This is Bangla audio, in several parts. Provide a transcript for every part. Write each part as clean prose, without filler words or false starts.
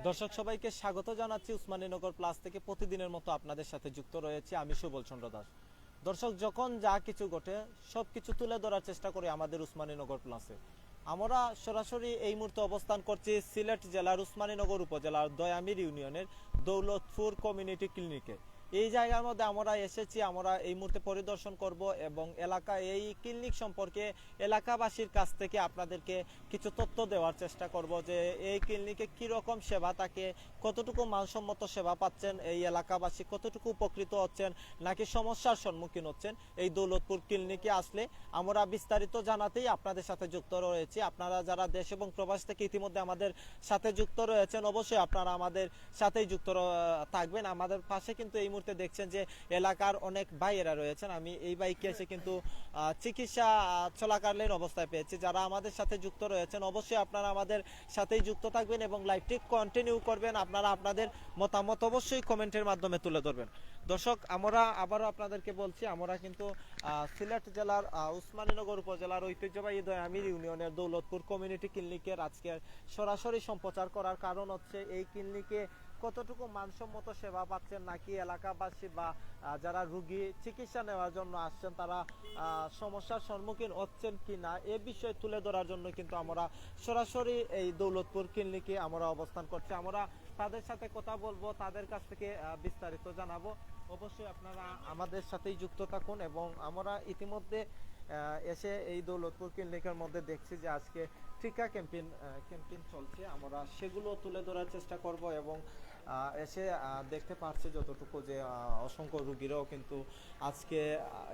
দর্শক সবাইকে স্বাগত জানাচ্ছি উসমানীনগর প্লাস থেকে। প্রতিদিনের মতো আপনাদের সাথে যুক্ত রয়েছে আমি সুবল চন্দ্র দাস। দর্শক, যখন যা কিছু ঘটে সবকিছু তুলে ধরার চেষ্টা করি আমাদের উসমানীনগর প্লাসে। আমরা সরাসরি এই মুহূর্তে অবস্থান করছি সিলেট জেলার উসমানীনগর উপজেলার দয়ামির ইউনিয়নের দৌলতপুর কমিউনিটি ক্লিনিকে। এই জায়গার মধ্যে আমরা এসেছি, আমরা এই মুহূর্তে পরিদর্শন করব এবং এলাকা এই ক্লিনিক সম্পর্কে এলাকাবাসীর কাছ থেকে আপনাদেরকে কিছু তথ্য দেওয়ার চেষ্টা করব যে এই ক্লিনিকে কি রকম সেবা থাকে, কতটুকু মানসম্মত সেবা পাচ্ছেন এই এলাকাবাসী, কতটুকু উপকৃত হচ্ছেন নাকি সমস্যার সম্মুখীন হচ্ছেন এই দৌলতপুর ক্লিনিকে আসলে। আমরা বিস্তারিত জানাতেই আপনাদের সাথে যুক্ত রয়েছি। আপনারা যারা দেশ এবং প্রবাস থেকে ইতিমধ্যে আমাদের সাথে যুক্ত রয়েছেন অবশ্যই আপনারা আমাদের সাথেই যুক্ত থাকবেন। আমাদের পাশে কিন্তু এই মুহূর্তে দেখছেন যে এলাকার অনেক ভাইয়েরা রয়েছেন। আমি এই বাইকে এসে কিন্তু চিকিৎসা চলাকালীন অবস্থায় পেয়েছি। যারা আমাদের সাথে যুক্ত রয়েছেন অবশ্যই আপনারা আমাদের সাথেই যুক্ত থাকবেন এবং লাইভটি কন্টিনিউ করবেন। আপনারা আপনাদের মতামত অবশ্যই কমেন্টের মাধ্যমে তুলে ধরবেন। দর্শক, আমরা আবারও আপনাদেরকে বলছি, আমরা কিন্তু সিলেট জেলার উসমানীনগর উপজেলার ঐতিহ্যবাহী দয়ামির ইউনিয়নের দৌলতপুর কমিউনিটি ক্লিনিকের আজকে সরাসরি সম্প্রচার করার কারণ হচ্ছে এই ক্লিনিকে কতটুকু মানসম্মত সেবা পাচ্ছেন নাকি এলাকাবাসী বা যারা রোগী চিকিৎসা নেওয়ার জন্য আসছেন তারা সমস্যার সম্মুখীন হচ্ছেন কিনা এ বিষয়ে তুলে ধরার জন্য কিন্তু আমরা সরাসরি এই দৌলতপুর ক্লিনিকে আমরা অবস্থান করছি। আমরা তাদের সাথে কথা বলবো, তাদের কাছ থেকে বিস্তারিত জানাবো। অবশ্যই আপনারা আমাদের সাথেই যুক্ত থাকুন এবং আমরা ইতিমধ্যে এসে এই দৌলতপুর ক্লিনিকের মধ্যে দেখছি যে আজকে টিকা ক্যাম্পেইন চলছে। আমরা সেগুলো তুলে ধরার চেষ্টা করব এবং এসে দেখতে পাচ্ছি যতটুকু যে অসংখ্য রোগীরাও কিন্তু আজকে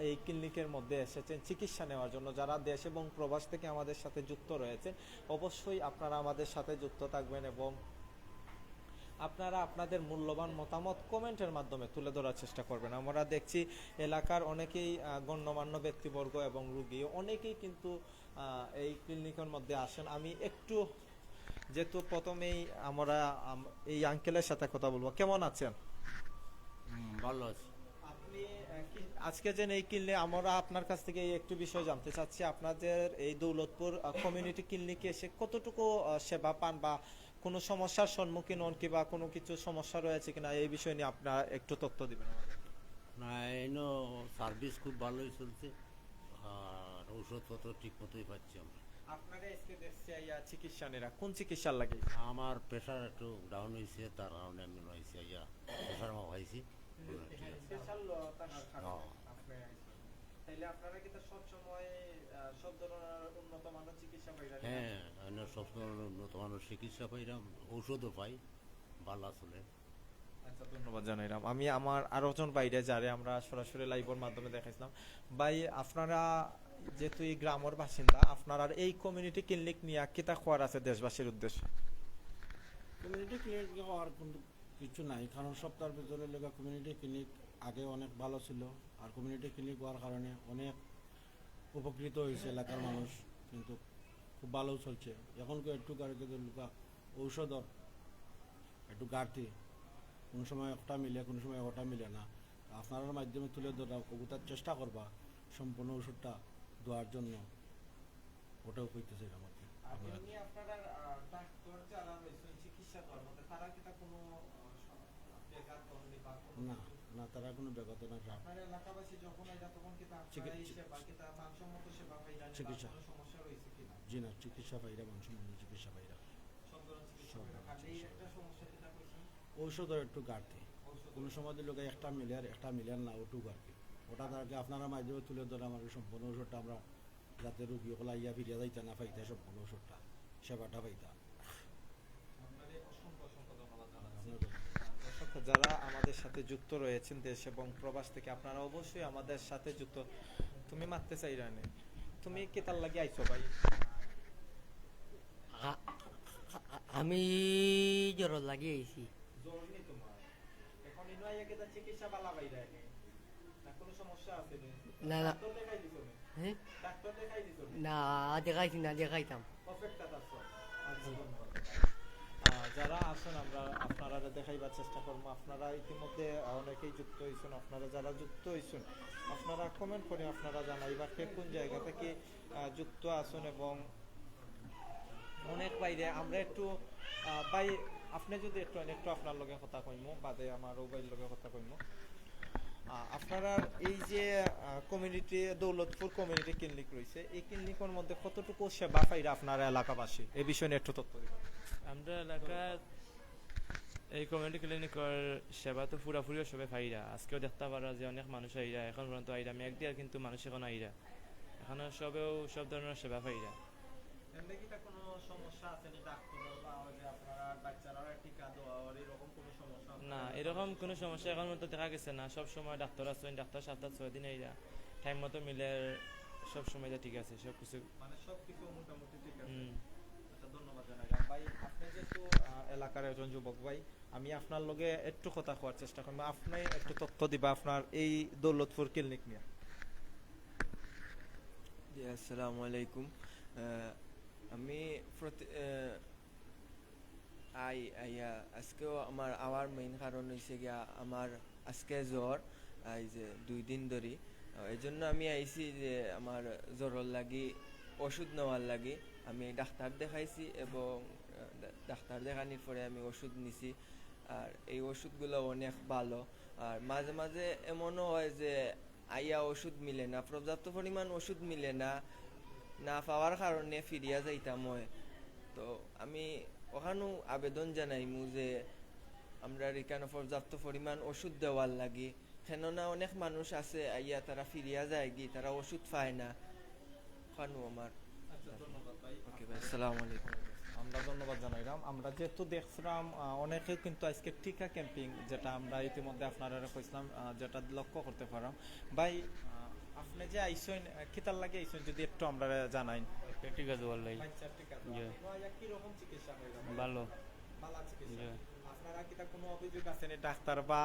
এই ক্লিনিকের মধ্যে এসেছেন চিকিৎসা নেওয়ার জন্য। যারা দেশ এবং প্রবাস থেকে আমাদের সাথে যুক্ত রয়েছেন অবশ্যই আপনারা আমাদের সাথে যুক্ত থাকবেন এবং আপনারা আপনাদের মূল্যবান মতামত কমেন্টের মাধ্যমে তুলে ধরার চেষ্টা করবেন। আমরা দেখছি এলাকার অনেকেই গণ্যমান্য ব্যক্তিবর্গ এবং রোগী অনেকেই কিন্তু এই ক্লিনিকের মধ্যে আসেন। আমি একটু যেহেতু প্রথমেই আমরা এই আঙ্কেলের সাথে কথা বলবো। কেমন আছেন? ভালো আছি। আপনি আজকে যে এই ক্লিনিক, আমরা আপনার কাছ থেকে একটু বিষয় জানতে চাচ্ছি। আপনাদের এই দৌলতপুর কমিউনিটি ক্লিনিকে এসে কতটুকু সেবা পান বা কোনো সমস্যার সম্মুখীন হন কিংবা কোনো কিছু সমস্যা রয়েছে কিনা এই বিষয় নিয়ে আপনারা একটু তথ্য দিবেন আমাদের। না, এনো সার্ভিস খুব ভালোই চলছে আর ঔষধপত্র ঠিক মতোই পাচ্ছি আমরা। আপনারা আজকে দেখছি চিকিৎসা নেরা কোন চিকিৎসার লাগে? আমার প্রেশার একটু ডাউন হয়েছে, তার কারণে আমি হয়েছি প্রেশার মাপাইছি। স্পেশাল হ্যাঁ। তাইলে আপনারা কি সব সময় সব ধরনের উন্নত মানের চিকিৎসা পাইরা? হ্যাঁ, এনে সব ধরনের উন্নত মানের চিকিৎসা পাইলাম, ঔষধও পাই, ভালো চলে। আচ্ছা, ধন্যবাদ জানাইলাম। আমি আমার আরো জন বাইরে যারে আমরা সরাসরি লাইভের মাধ্যমে দেখাইছিলাম। ভাই, আপনারা যেহেতু এই গ্রামের বাসিন্দা, আপনারা এই কমিউনিটি ক্লিনিক নিয়ে কিতা খোয়ার আছে দেশবাসীর উদ্দেশ্যে? কমিউনিটি ক্লিনিক হওয়ার কোনো কিছু নাই, কারণ সপ্তাহের ভিতরে লেখা কমিউনিটি ক্লিনিক আগে অনেক ভালো ছিল। আর কমিউনিটি ক্লিনিক হওয়ার কারণে অনেক উপকৃত হয়েছে এলাকার মানুষ, কিন্তু খুব ভালো চলছে। এখন একটু লেখা ঔষধর একটু ঘাটতি, কোনো সময় একটা মিলে কোনো সময় ওটা মিলে না। আপনার মাধ্যমে তুলে ধরা কবুতার চেষ্টা করবা সম্পূর্ণ ওষুধটা দেওয়ার জন্য, ওটাও কইতেছে আমাকে। আপনারা ডাক্তার যারা রয়েছেন চিকিৎসা করার তারা কি কোনো না না, তারা কোনো ব্যাগত না। আপনার এলাকাবাসী যখন এটা তখন কি মানসম্মত সেবা পাইরা চিকিৎসা সমস্যা রয়েছে কিনা? জি না, চিকিৎসা পাইরা মানসম্মত চিকিৎসা পাইরা। ঔষধের একটু ঘাটতি, কোনো সময় দিল একটা মিলিয়ার না ওটুক আর কি। ওটা তাকে আপনারা মাধ্যমে তুলে ধরে আমাদের সম্পূর্ণ ওষুধটা আমরা যাতে রুগী ওগুলা ইয়া ফিরিয়া যাইতে না পাইতে, সম্পূর্ণ ওষুধটা সেবাটা পাইতা। যারা আমাদের সাথে যুক্ত রয়েছেন দেশ এবং প্রবাস থেকে আপনারা অবশ্যই আমাদের সাথে যুক্ত। তুমি মারতে চাই রানে, তুমি কি তার লাগে আইছো ভাই? আমি জ্বর লাগিয়েছি। জ্বর নেই তোমার? এখন ইনো আইয়া কেদা চিকিৎসা বালা বাইরা নে না কোনো সমস্যা আছে নে? না না, ডাক্তার দেখাই দিছো নে? হ্যাঁ ডাক্তার দেখাই দিছো নে? না, দেখাইছি না, দেখাইতাম। পারফেক্ট আছে। আচ্ছা, ধন্যবাদ। যারা আছেন আমরা আপনারা দেখাইবার চেষ্টা করবো। আপনারা ইতিমধ্যে অনেকেই যুক্ত হয়েছেন। আপনারা যারা যুক্ত হয়েছেন আপনারা কমেন্ট করে আপনারা জানাইবার কে কোন জায়গা থেকে যুক্ত আছেন এবং অনেক বাইরে আমরা একটু ভাই আপনি যদি একটু একটু আপনার লগে কথা কইমু বাদে আমার ওবাইর লগে কথা কইমু আপনারা এই যে কমিউনিটি দৌলতপুর কমিউনিটি ক্লিনিক রয়েছে এই ক্লিনিকের মধ্যে কতটুকু সেবা পাইরা আপনারা এলাকাবাসী এই বিষয়ে নিয়ে একটু তথ্য দিবেন। আমরা এলাকার এই কমিউনিটি ক্লিনিকের সেবা তো পুরাপুরি সবে ফাইরা আজকেও দেখতে পারা যে অনেক মানুষ আইরা এখন পর্যন্ত আইরা মেঘ দিয়ে কিন্তু মানুষ এখন আইরা এখানে সবেও সব ধরনের সেবা পাইরা। এমনি কি কোনো সমস্যা আছে নি ডাক্তার বা ওই যে আপনারা বাচ্চারা টিকা দেওয়া আর এরকম কোনো সমস্যা না এরকম কোনো সমস্যা এখন পর্যন্ত দেখা গেছে না, সব সময় ডাক্তার আছেন, ডাক্তার 7-6 দিন আইরা টাইম মতো মিলে সব সময় যা ঠিক আছে সব কিছু। মানে সবকিছু মোটামুটি ঠিক আছে। হুম। আচ্ছা ধন্যবাদ জানাই ভাই। আপনি যেহেতু এলাকার একজন যুবক ভাই আমি আপনার লগে একটু কথা কওয়ার চেষ্টা করব, আপনি একটু তথ্য দিবা আপনার এই দৌলতপুর ক্লিনিক নিয়ে। জি আসসালামু আলাইকুম। আমি আজকেও আমার আওয়ার মেইন কারণ হয়েছে গিয়া আমার আজকে জ্বর এই যে 2 দিন ধরে এই জন্য আমি আইছি যে আমার জ্বরের লাগি ওষুধ নেওয়ার লাগি আমি ডাক্তার দেখাইছি এবং ডাক্তার দেখানোর পরে আমি ওষুধ নিছি আর এই ওষুধগুলো অনেক ভালো। আর মাঝে মাঝে এমনও হয় যে আইয়া ওষুধ মিলে না, পর্যাপ্ত পরিমাণ ওষুধ মিলে না, না পাওয়ার কারণে ফিরিয়া যাইতাম হয়। তো আমি ওখানেও আবেদন জানাইমু যে আমরা এখানে পর্যাপ্ত পরিমাণ ওষুধ দেওয়ার লাগি, কেননা অনেক মানুষ আছে আইয়া তারা ফিরিয়া যায় কি তারা ওষুধ পায় না। ওখানেও আমার আচ্ছা ধন্যবাদ ভাই। ওকে ভাই, আসসালামু আলাইকুম। আমরা ধন্যবাদ জানাইলাম। আমরা যেহেতু দেখছিলাম অনেকে কিন্তু আজকে টিকা ক্যাম্পিং যেটা আমরা ইতিমধ্যে আপনারা কইছিলাম যেটা লক্ষ্য করতে পারলাম। ভাই আপনি যে আইসেন কিতার লাগে আইসেন যদি একটু আমরা জানাইন। ঠিক আছে বললাই বাচ্চার টিকা জি। ভাইয়া কি রকম চিকিৎসা হইলো? ভালো। ভালো চিকিৎসা। জি। আপনারা কি তা কোনো অভিযোগ আছে নি ডাক্তার বা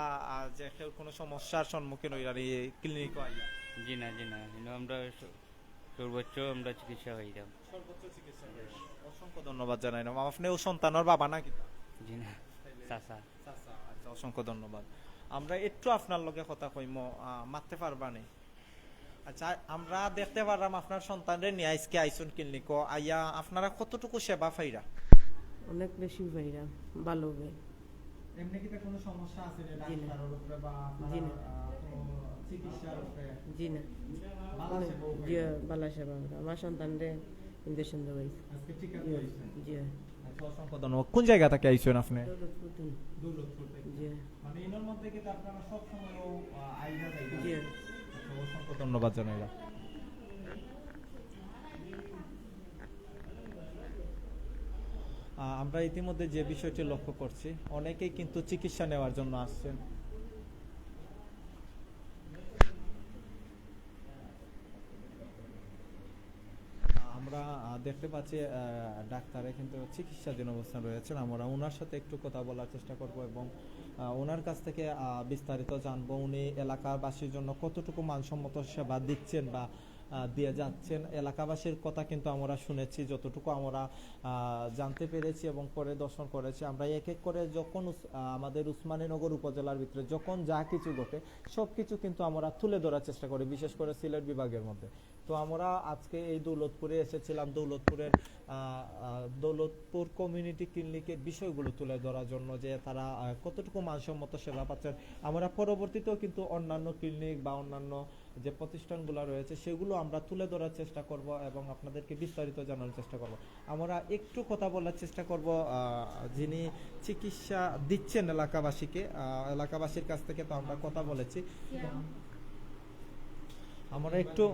যে কেউ কোনো সমস্যার সম্মুখীন হইরা এই ক্লিনিক আইয়া? জি না কিন্তু আমরা সর্বোচ্চ আমরা চিকিৎসা হইলাম। সর্বোচ্চ চিকিৎসা হইলো। অসংখ্য ধন্যবাদ জানাইলাম। আপনিও সন্তানের বাবা নাকি? জি না চাচা। আচ্ছা অসংখ্য ধন্যবাদ। আমরা একটু আপনার লগে কথা কইম মারতে পারবা নি? আচ্ছা আমরা দেখতে পারলাম আপনার সন্তানরে নিয়ে আজকে আইসুন ক্লিনিক আইয়া আপনারা কতটুকু সেবা পাইরা? অনেক বেশি পাইরা ভালো হবে। এমনি কি কোনো সমস্যা আছে রে জি না। ডাক্তারের উপরে বা জি না। কোনো চিকিৎসার উপরে? জি না ভালো সেবা জি পাইরা? ভালো সেবা আমরা। আমার সন্তানরে ইঞ্জেকশন দেওয়াইছি। আজকে টিকা জি দিয়েছেন? জি আচ্ছা অসংখ্য ধন্যবাদ। কোন জায়গা থেকে আইসুন আপনি? দৌলতপুর। দৌলতপুর থেকে। জি মানে এর মধ্যে কি আপনারা সব সময় আইনা যাইবেন? জি আচ্ছা অসংখ্য ধন্যবাদ জানাইলাম। আমরা ইতিমধ্যে যে বিষয়টি লক্ষ্য করছি অনেকেই কিন্তু চিকিৎসা নেওয়ার জন্য আসছেন। আমরা দেখতে পাচ্ছি ডাক্তারে কিন্তু চিকিৎসাধীন অবস্থান রয়েছেন। আমরা ওনার সাথে একটু কথা বলার চেষ্টা করব এবং ওনার কাছ থেকে বিস্তারিত জানবো উনি এলাকাবাসীর জন্য কতটুকু মানসম্মত সেবা দিচ্ছেন বা দিয়ে যাচ্ছেন। এলাকাবাসীর কথা কিন্তু আমরা শুনেছি, যতটুকু আমরা জানতে পেরেছি এবং পরিদর্শন করেছি। আমরা এক এক করে যখন আমাদের উসমানীনগর উপজেলার ভিতরে যখন যা কিছু ঘটে সব কিছু কিন্তু আমরা তুলে ধরার চেষ্টা করি, বিশেষ করে সিলেট বিভাগের মধ্যে। তো আমরা আজকে এই দৌলতপুরে এসেছিলাম দৌলতপুর কমিউনিটি ক্লিনিকের বিষয়গুলো তুলে ধরার জন্য, যে তারা কতটুকু মানসম্মত সেবা পাচ্ছেন। আমরা পরবর্তীতেও কিন্তু অন্যান্য ক্লিনিক বা অন্যান্য যে প্রতিষ্ঠানগুলো রয়েছে সেগুলো আমরা তুলে ধরার চেষ্টা করব এবং আপনাদেরকে বিস্তারিত জানানোর চেষ্টা করব। আমরা একটু কথা বলার চেষ্টা করব যিনি চিকিৎসা দিচ্ছেন এলাকাবাসীকে, এলাকাবাসীর কাছ থেকে তো আমরা কথা বলেছি। আমরা একটু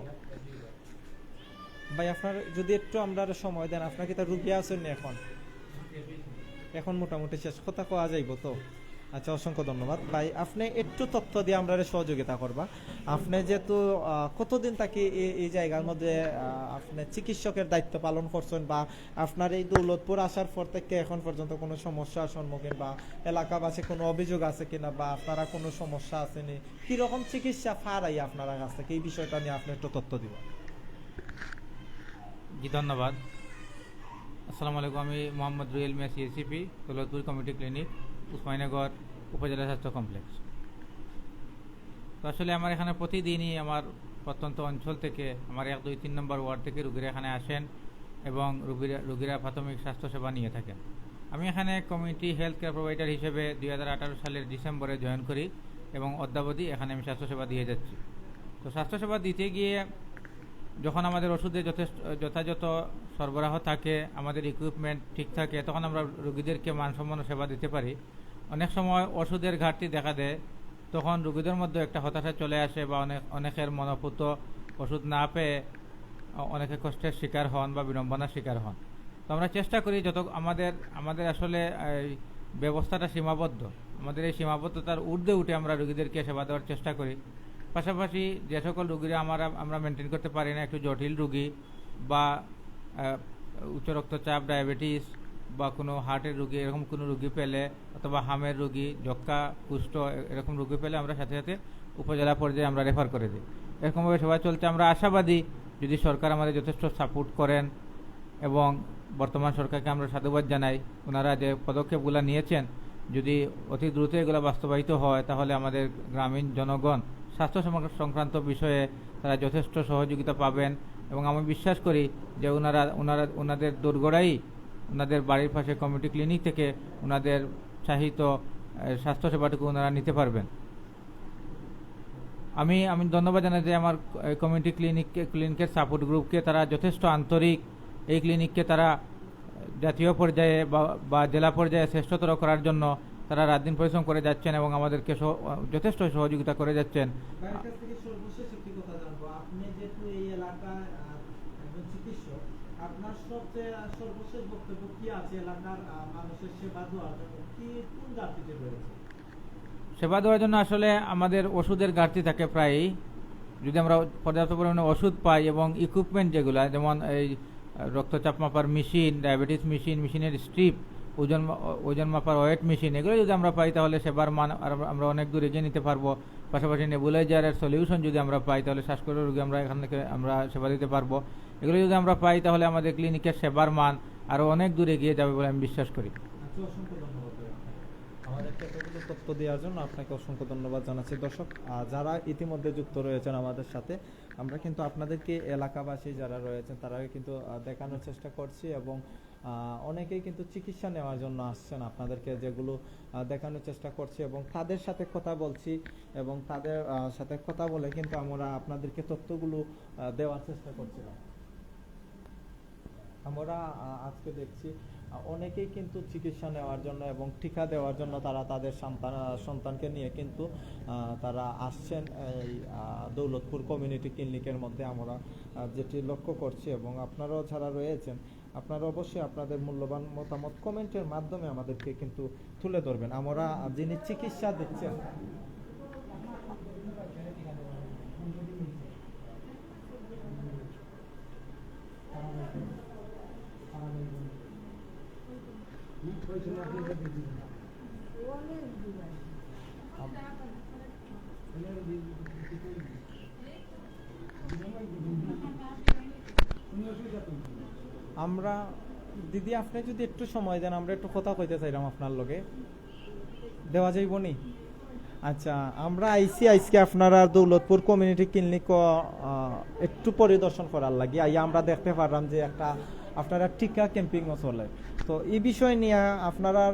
ভাই আপনার যদি একটু আমরা সময় দেন, আপনার কি তার রুগী আছেন না এখন মোটামুটি শেষ কথা কোয়া যাইব তো? আচ্ছা অসংখ্য ধন্যবাদ ভাই। আপনি একটু তথ্য দিয়ে আমরা সহযোগিতা করবা। আপনি যেহেতু কতদিন থাকি এই জায়গার মধ্যে আপনি চিকিৎসকের দায়িত্ব পালন করছেন বা আপনার এই দৌলতপুর আসার পর থেকে এখন পর্যন্ত কোনো সমস্যার সম্মুখীন বা এলাকাবাসী কোনো অভিযোগ আছে কিনা বা আপনারা কোনো সমস্যা আসেনি, কিরকম চিকিৎসা ফারাই আপনারা কাছ থেকে এই বিষয়টা নিয়ে আপনি একটু তথ্য দিবেন। জি ধন্যবাদ। আসসালামু আলাইকুম। আমি Mohammad Ruel Mia CACP, Daulatpur community clinic, Osmaninagar উপজেলা স্বাস্থ্য কমপ্লেক্স। তো আসলে আমার এখানে প্রতিদিনই আমার প্রত্যন্ত অঞ্চল থেকে আমার 1, 2, 3 নম্বর ওয়ার্ড থেকে রুগীরা এখানে আসেন এবং রুগীরা প্রাথমিক স্বাস্থ্যসেবা নিয়ে থাকেন। আমি এখানে কমিউনিটি হেলথ কেয়ার প্রোভাইডার হিসেবে 2018 সালের ডিসেম্বরে জয়েন করি এবং অদ্যাবধি এখানে আমি স্বাস্থ্যসেবা দিয়ে যাচ্ছি। তো স্বাস্থ্যসেবা দিতে গিয়ে যখন আমাদের ওষুধের যথাযথ সরবরাহ থাকে, আমাদের ইকুইপমেন্ট ঠিক থাকে, তখন আমরা রোগীদেরকে মানসম্পন্ন সেবা দিতে পারি। অনেক সময় ওষুধের ঘাটতি দেখা দেয়, তখন রোগীদের মধ্যে একটা হতাশা চলে আসে বা অনেকের মনোপুত ওষুধ না পেয়ে অনেকে কষ্টের শিকার হন বা বিড়ম্বনার শিকার হন। তো আমরা চেষ্টা করি যত আমাদের আসলে এই ব্যবস্থাটা সীমাবদ্ধ, আমাদের এই সীমাবদ্ধতার ঊর্ধ্বে উঠে আমরা রোগীদেরকে সেবা দেওয়ার চেষ্টা করি। পাশাপাশি যে সকল রোগীরা আমরা মেনটেন করতে পারি না, একটু জটিল রোগী বা উচ্চ রক্তচাপ, ডায়াবেটিস বা কোনো হার্টের রোগী, এরকম কোনো রোগী পেলে অথবা হামের রোগী, যক্ষ্মা, কুষ্ঠ এরকম রোগী পেলে আমরা সাথে সাথে উপজেলা পর্যায়ে আমরা রেফার করে দিই। এরকমভাবে সেবা চলছে। আমরা আশাবাদী যদি সরকার আমাদের যথেষ্ট সাপোর্ট করেন, এবং বর্তমান সরকারকে আমরা সাধুবাদ জানাই, ওনারা যে পদক্ষেপগুলো নিয়েছেন যদি অতি দ্রুত এগুলো বাস্তবায়িত হয় তাহলে আমাদের গ্রামীণ জনগণ স্বাস্থ্য সংক্রান্ত বিষয়ে তারা যথেষ্ট সহযোগিতা পাবেন। এবং আমি বিশ্বাস করি যে ওনাদের দোরগোড়াই ওনাদের বাড়ির পাশে কমিউনিটি ক্লিনিক থেকে ওনাদের চাহিত স্বাস্থ্যসেবাটুকু ওনারা নিতে পারবেন। আমি ধন্যবাদ জানাই যে আমার কমিউনিটি ক্লিনিকের সাপোর্ট গ্রুপকে, তারা যথেষ্ট আন্তরিক। এই ক্লিনিককে তারা জাতীয় পর্যায়ে বা জেলা পর্যায়ে শ্রেষ্ঠতর করার জন্য তারা রাত দিন পরিশ্রম করে যাচ্ছেন এবং আমাদেরকে যথেষ্ট সহযোগিতা করে যাচ্ছেন। সর্বশেষ একটি কথা জানবো, আপনি যেহেতু এই এলাকায় একজন চিকিৎসক, আপনার সবচেয়ে সর্বশেষ বক্তব্য কি আছে এলাকার মানুষের সেবা দেওয়ার জন্য, কি কোন ঘাটতিতে রয়েছে? সেবা দেওয়ার জন্য আসলে আমাদের ওষুধের ঘাটতি থাকে প্রায়ই। যদি আমরা পর্যাপ্ত পরিমাণে ওষুধ পাই এবং ইকুইপমেন্ট যেগুলো, যেমন এই রক্তচাপ মাপার মেশিন, ডায়াবেটিস মেশিনের স্ট্রিপ, ওজন মাপার ওয়েট মেশিন, এগুলো যদি আমরা পাই তাহলে সেবার মান আমরা অনেক দূর এগিয়ে নিতে পারবো। পাশাপাশি নেবুলাইজারের সলিউশন যদি আমরা পাই তাহলে শ্বাসকষ্ট রোগী আমরা এখান থেকে আমরা সেবা দিতে পারবো। এগুলো যদি আমরা পাই তাহলে আমাদের ক্লিনিকের সেবার মান আরও অনেক দূর এগিয়ে যাবে বলে আমি বিশ্বাস করি। অসংখ্য ধন্যবাদ আমাদেরকে এতগুলো তথ্য দেওয়ার জন্য, আপনাকে অসংখ্য ধন্যবাদ জানাচ্ছি। দর্শক যারা ইতিমধ্যে যুক্ত রয়েছেন আমাদের সাথে, আমরা কিন্তু আপনাদেরকে এলাকাবাসী যারা রয়েছেন তারা কিন্তু দেখানোর চেষ্টা করছি, এবং অনেকেই কিন্তু চিকিৎসা নেওয়ার জন্য আসছেন, আপনাদেরকে যেগুলো দেখানোর চেষ্টা করছি এবং তাদের সাথে কথা বলছি, এবং তাদের সাথে কথা বলে কিন্তু আমরা আপনাদেরকে তথ্যগুলো দেওয়ার চেষ্টা করছিলাম। আমরা আজকে দেখছি অনেকেই কিন্তু চিকিৎসা নেওয়ার জন্য এবং টিকা দেওয়ার জন্য তারা তাদের সন্তানকে নিয়ে কিন্তু তারা আসছেন এই দৌলতপুর কমিউনিটি ক্লিনিকের মধ্যে, আমরা যেটি লক্ষ্য করছি। এবং আপনারাও যারা রয়েছেন আপনারা অবশ্যই আপনাদের মূল্যবান মতামত কমেন্টের মাধ্যমে আমাদেরকে কিন্তু তুলে ধরবেন। আমরা যিনি চিকিৎসা দিচ্ছেন আমরা দিদি, আপনি যদি একটু সময় দেন আমরা একটু কথা কইতে চাইলাম আপনার লগে, দেওয়া যাইব নি? আচ্ছা, আমরা আজকে আপনারা দৌলতপুর কমিউনিটি ক্লিনিক একটু পরিদর্শন করার লাগি আমরা দেখতে পারলাম যে একটা আপনারা টিকা ক্যাম্পিংও চলে। তো এই বিষয় নিয়ে আপনারা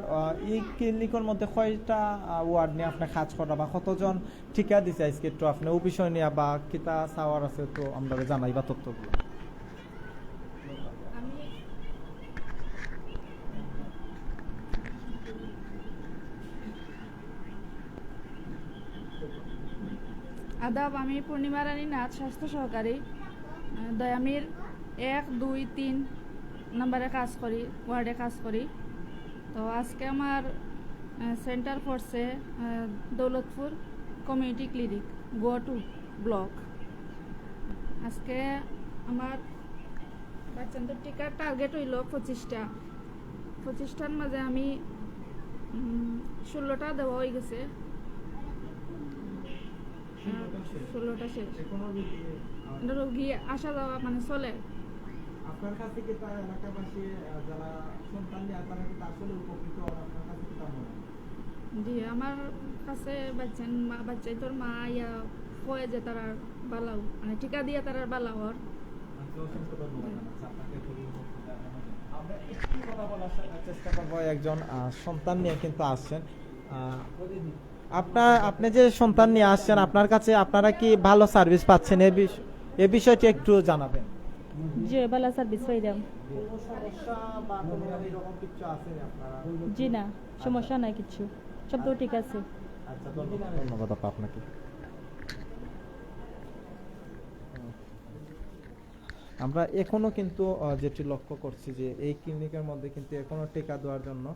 এই ক্লিনিকের মধ্যে কয়টা ওয়ার্ড নিয়ে আপনার কাজ করা বা কতজন টিকা দিছে আজকে, একটু আপনি ওই বিষয় নিয়ে বা কিতা চাওয়ার আছে তো আমরা জানাইবা তথ্যগুলো। আদাব, আমি পূর্ণিমা রানী নাথ, স্বাস্থ্য সহকারী, দয়ামির 1, 2, 3 নম্বরে কাজ করি, ওয়ার্ডে কাজ করি। তো আজকে আমার সেন্টার পড়ছে Daulatpur community clinic, Goa 2 block. আজকে আমার বাচ্চাদের টিকার টার্গেট হইল 25টার মাঝে আমি 16টা দেওয়া হয়ে গেছে, 16টা শেষ। রোগী আসা যাওয়া মানে চলে। আপনার কাছে কি তার এলাকাবাসী যারা সন্তান নিয়ে তারা কি আসলে উপকৃত হন? আপনার কাছে কি তা মনে হয়? জি, আমার কাছে বাচ্চাইতোর মা ইয়া কয়ে যে তারা বালাও মানে টিকা দিয়ে তারা বালাও হর। অসংখ্য ধন্যবাদ আপনাকে। আমরা একটু কথা বলার চেষ্টা করবো। একজন সন্তান নিয়ে কিন্তু আসছেন। আপনি যে সন্তান নিয়ে আসছেন, আপনার কাছে আপনারা কি ভালো সার্ভিস পাচ্ছেন, এ বিষয়টি একটু জানাবেন। জি ভালো সার্ভিস পাইলাম। কোনো সমস্যা বা কোনো এরকম কিছু আছে আপনারা? জি না, সমস্যা নাই কিছু, সব তো ঠিক আছে। আচ্ছা, ধন্যবাদ আপা আপনাকে। আমরা এখনো কিন্তু যেটি লক্ষ্য করছি যে এই ক্লিনিকের মধ্যে কিন্তু এখনো টিকা দেওয়ার জন্য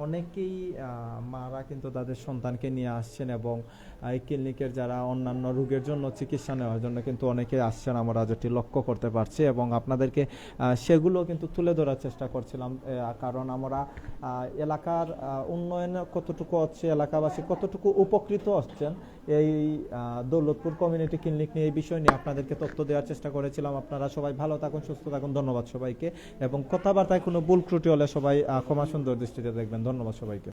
অনেকেই মারা কিন্তু তাদের সন্তানকে নিয়ে আসছেন, এবং এই ক্লিনিকের যারা অন্যান্য রোগের জন্য চিকিৎসা নেওয়ার জন্য কিন্তু অনেকে আসছেন, আমরা যেটি লক্ষ্য করতে পারছি, এবং আপনাদেরকে সেগুলো কিন্তু তুলে ধরার চেষ্টা করছিলাম। কারণ আমরা এলাকার উন্নয়নে কতটুকু হচ্ছে, এলাকাবাসী কতটুকু উপকৃত হচ্ছেন এই দৌলতপুর কমিউনিটি ক্লিনিক নিয়ে, এই বিষয় নিয়ে আপনাদেরকে তথ্য দেওয়ার চেষ্টা করেছিলাম। আপনারা সবাই ভালো থাকুন, সুস্থ থাকুন। ধন্যবাদ সবাইকে, এবং কথাবার্তায় কোনো ভুল ত্রুটি হলে সবাই ক্ষমা সুন্দর দৃষ্টিতে দেখবেন। ধন্যবাদ সবাইকে।